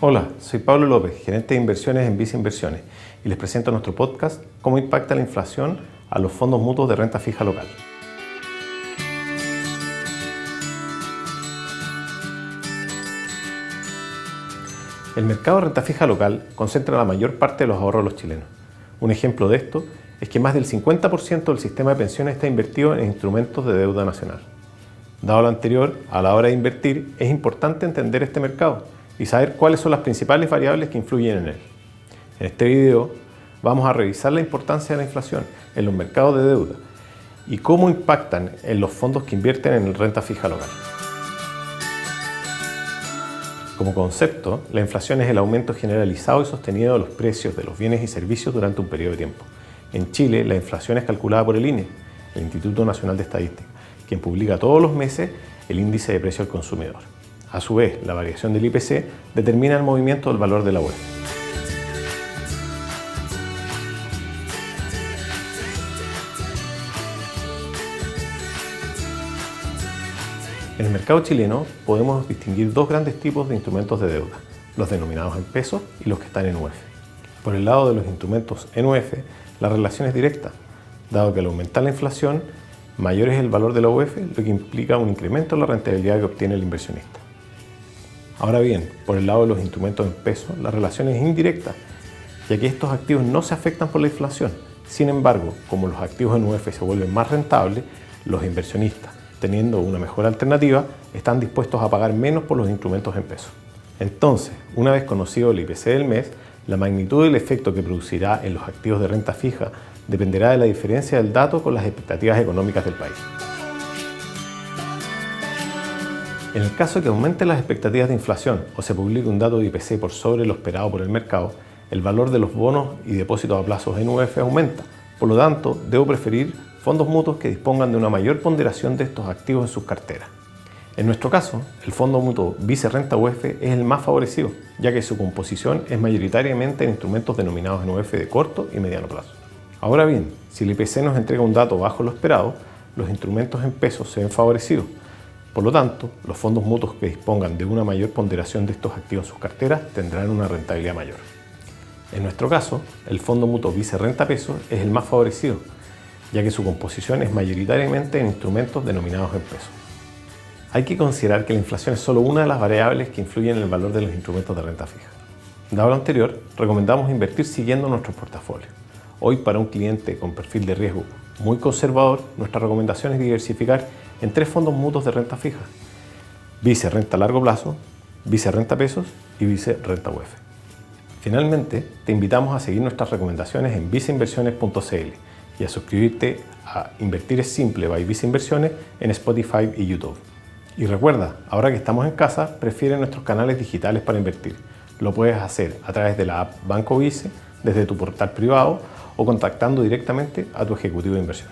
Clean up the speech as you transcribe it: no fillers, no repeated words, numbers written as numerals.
Hola, soy Pablo López, gerente de inversiones en Vice Inversiones, y les presento nuestro podcast Cómo impacta la inflación a los fondos mutuos de renta fija local. El mercado de renta fija local concentra la mayor parte de los ahorros de los chilenos. Un ejemplo de esto es que más del 50% del sistema de pensiones está invertido en instrumentos de deuda nacional. Dado lo anterior, a la hora de invertir es importante entender este mercado y saber cuáles son las principales variables que influyen en él. En este video vamos a revisar la importancia de la inflación en los mercados de deuda y cómo impactan en los fondos que invierten en renta fija local. Como concepto, la inflación es el aumento generalizado y sostenido de los precios de los bienes y servicios durante un periodo de tiempo. En Chile, la inflación es calculada por el INE, el Instituto Nacional de Estadística, quien publica todos los meses el índice de precio al consumidor. A su vez, la variación del IPC determina el movimiento del valor de la UEF. En el mercado chileno podemos distinguir dos grandes tipos de instrumentos de deuda, los denominados en pesos y los que están en UF. Por el lado de los instrumentos en UF, la relación es directa, dado que al aumentar la inflación, mayor es el valor de la UF, lo que implica un incremento en la rentabilidad que obtiene el inversionista. Ahora bien, por el lado de los instrumentos en pesos, la relación es indirecta, ya que estos activos no se afectan por la inflación. Sin embargo, como los activos en UF se vuelven más rentables, los inversionistas, teniendo una mejor alternativa, están dispuestos a pagar menos por los instrumentos en pesos. Entonces, una vez conocido el IPC del mes, la magnitud del efecto que producirá en los activos de renta fija dependerá de la diferencia del dato con las expectativas económicas del país. En el caso de que aumenten las expectativas de inflación o se publique un dato de IPC por sobre lo esperado por el mercado, el valor de los bonos y depósitos a plazos en UF aumenta. Por lo tanto, debo preferir fondos mutuos que dispongan de una mayor ponderación de estos activos en sus carteras. En nuestro caso, el fondo mutuo Vice Renta UF es el más favorecido, ya que su composición es mayoritariamente en instrumentos denominados en UF de corto y mediano plazo. Ahora bien, si el IPC nos entrega un dato bajo lo esperado, los instrumentos en pesos se ven favorecidos. Por lo tanto, los fondos mutuos que dispongan de una mayor ponderación de estos activos en sus carteras tendrán una rentabilidad mayor. En nuestro caso, el fondo mutuo Vice Renta Pesos es el más favorecido, ya que su composición es mayoritariamente en instrumentos denominados en pesos. Hay que considerar que la inflación es solo una de las variables que influyen en el valor de los instrumentos de renta fija. Dado lo anterior, recomendamos invertir siguiendo nuestros portafolios. Hoy, para un cliente con perfil de riesgo muy conservador, nuestra recomendación es diversificar en 3 fondos mutuos de renta fija: Vice Renta Largo Plazo, Vice Renta Pesos y Vice Renta UF. Finalmente, te invitamos a seguir nuestras recomendaciones en viceinversiones.cl y a suscribirte a Invertir es Simple by Vice Inversiones en Spotify y YouTube. Y recuerda, ahora que estamos en casa, prefiere nuestros canales digitales para invertir. Lo puedes hacer a través de la app Banco Vice, desde tu portal privado o contactando directamente a tu ejecutivo de inversión.